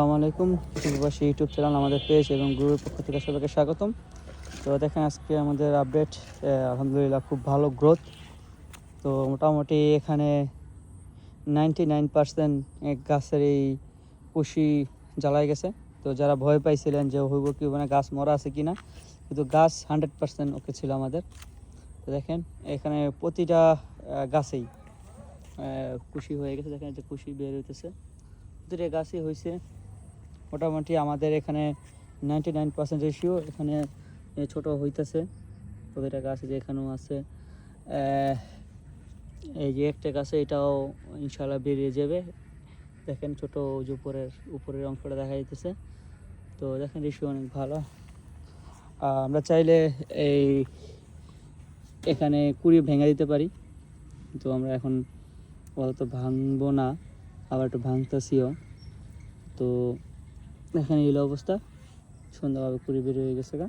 আসসালামু আলাইকুম, কৃষিপ্রবাসী YouTube channel আমাদের পেজ এবং গ্রুপের পক্ষ থেকে সবাইকে স্বাগতম। তো দেখেন আজকে আমাদের আপডেট, আলহামদুলিল্লাহ খুব ভালো গ্রোথ। তো মোটামুটি এখানে 99% গাছের এই কুশি জ্বালাই গেছে। তো যারা ভয় পাইছিলেন যে হইব কি মানে গাছ মরা আছে কিনা, কিন্তু গাছ 100% ওকে ছিল আমাদের। তো দেখেন এখানে প্রতিটা গাছেই কুশি হয়ে গেছে। দেখেন যে কুশি বের হইতেছে, প্রতিটা গাছই হয়েছে। মোটামুটি আমাদের এখানে 99% রেশিও এখানে ছোট হইতেছে। প্রতিটা গাছ যে এখানেও আছে, এই যে একটা গাছে এটাও ইনশাল্লাহ বেরিয়ে যাবে। দেখেন ছোট যে উপরের অংশটা দেখা যাইতেছে। তো দেখেন রেশিও অনেক ভালো। আমরা চাইলে এই এখানে কুড়ি ভেঙে দিতে পারি, তো আমরা এখন অত ভাঙবো না, আবার একটু ভাঙতেছিও। তো এখানে এই অবস্থা, সুন্দরভাবে কুড়ি বের হয়ে গেছে গা।